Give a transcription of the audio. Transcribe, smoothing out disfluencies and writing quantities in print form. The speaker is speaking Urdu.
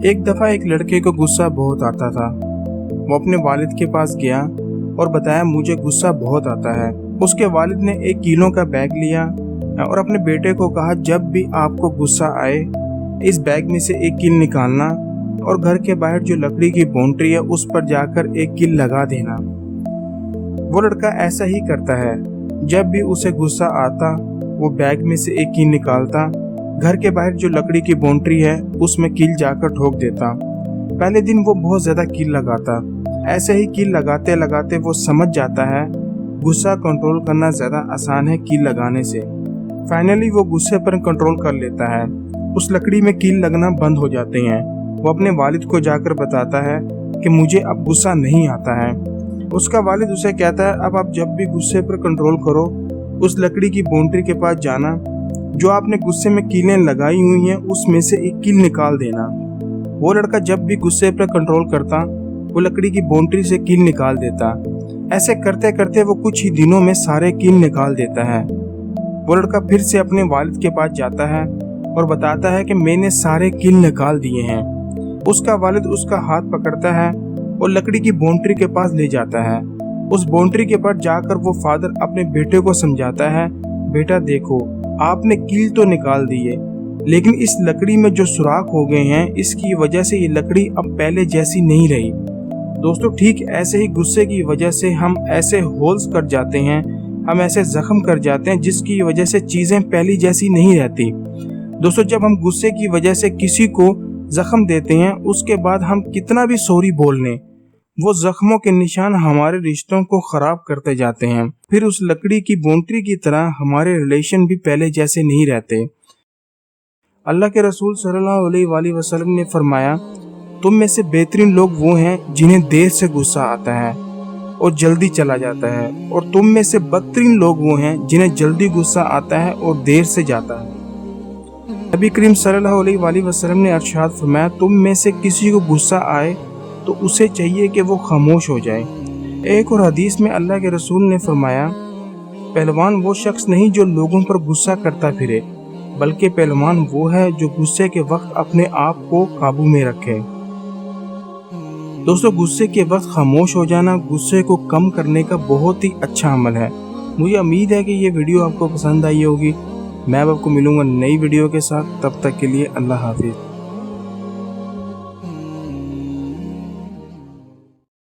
ایک دفعہ ایک لڑکے کو غصہ بہت آتا تھا۔ وہ اپنے والد کے پاس گیا اور بتایا مجھے غصہ بہت آتا ہے۔ اس کے والد نے ایک کیلوں کا بیگ لیا اور اپنے بیٹے کو کہا جب بھی آپ کو غصہ آئے اس بیگ میں سے ایک کیل نکالنا اور گھر کے باہر جو لکڑی کی باؤنڈری ہے اس پر جا کر ایک کیل لگا دینا۔ وہ لڑکا ایسا ہی کرتا ہے، جب بھی اسے غصہ آتا وہ بیگ میں سے ایک کیل نکالتا، گھر کے باہر جو لکڑی کی باؤنڈری ہے اس میں کیل جا کر ٹھوک دیتا۔ پہلے دن وہ بہت زیادہ کیل لگاتا، ایسے ہی کیل لگاتے لگاتے وہ سمجھ جاتا ہے غصہ کنٹرول کرنا زیادہ آسان ہے کیل لگانے سے۔ فائنلی وہ غصے پر کنٹرول کر لیتا ہے، اس لکڑی میں کیل لگنا بند ہو جاتے ہیں۔ وہ اپنے والد کو جا کر بتاتا ہے کہ مجھے اب غصہ نہیں آتا ہے۔ اس کا والد اسے کہتا ہے اب آپ جب بھی غصے پر کنٹرول کرو اس لکڑی کی باؤنڈری کے پاس جانا، جو آپ نے غصے میں کیلیں لگائی ہوئی ہیں اس میں سے ایک کیل نکال دینا۔ وہ لڑکا جب بھی غصے پر کنٹرول کرتا وہ لکڑی کی باؤنڈری سے کیل نکال دیتا۔ ایسے کرتے کرتے وہ کچھ ہی دنوں میں سارے کیل نکال دیتا ہے۔ وہ لڑکا پھر سے اپنے والد کے پاس جاتا ہے اور بتاتا ہے کہ میں نے سارے کیل نکال دیے ہیں۔ اس کا والد اس کا ہاتھ پکڑتا ہے اور لکڑی کی باؤنڈری کے پاس لے جاتا ہے۔ اس باؤنڈری کے پاس جا کر وہ فادر اپنے بیٹے کو سمجھاتا ہے بیٹا دیکھو آپ نے کیل تو نکال دیے لیکن اس لکڑی میں جو سوراخ ہو گئے ہیں اس کی وجہ سے یہ لکڑی اب پہلے جیسی نہیں رہی۔ دوستو ٹھیک ایسے ہی غصے کی وجہ سے ہم ایسے ہولز کر جاتے ہیں، ہم ایسے زخم کر جاتے ہیں جس کی وجہ سے چیزیں پہلی جیسی نہیں رہتی۔ دوستو جب ہم غصے کی وجہ سے کسی کو زخم دیتے ہیں اس کے بعد ہم کتنا بھی سوری بول لیں وہ زخموں کے نشان ہمارے رشتوں کو خراب کرتے جاتے ہیں، پھر اس لکڑی کی باؤنڈری کی طرح ہمارے ریلیشن بھی پہلے جیسے نہیں رہتے۔ اللہ کے رسول صلی اللہ علیہ وآلہ وسلم نے فرمایا تم میں سے بہترین لوگ وہ ہیں جنہیں دیر سے غصہ آتا ہے اور جلدی چلا جاتا ہے، اور تم میں سے بدترین لوگ وہ ہیں جنہیں جلدی غصہ آتا ہے اور دیر سے جاتا ہے۔ نبی کریم صلی اللہ علیہ وآلہ وسلم نے ارشاد فرمایا تم میں سے کسی کو غصہ آئے تو اسے چاہیے کہ وہ خاموش ہو جائے۔ ایک اور حدیث میں اللہ کے رسول نے فرمایا پہلوان وہ شخص نہیں جو لوگوں پر غصہ کرتا پھرے، بلکہ پہلوان وہ ہے جو غصے کے وقت اپنے آپ کو قابو میں رکھے۔ دوستو غصے کے وقت خاموش ہو جانا غصے کو کم کرنے کا بہت ہی اچھا عمل ہے۔ مجھے امید ہے کہ یہ ویڈیو آپ کو پسند آئی ہوگی۔ میں اب آپ کو ملوں گا نئی ویڈیو کے ساتھ، تب تک کے لیے اللہ حافظ۔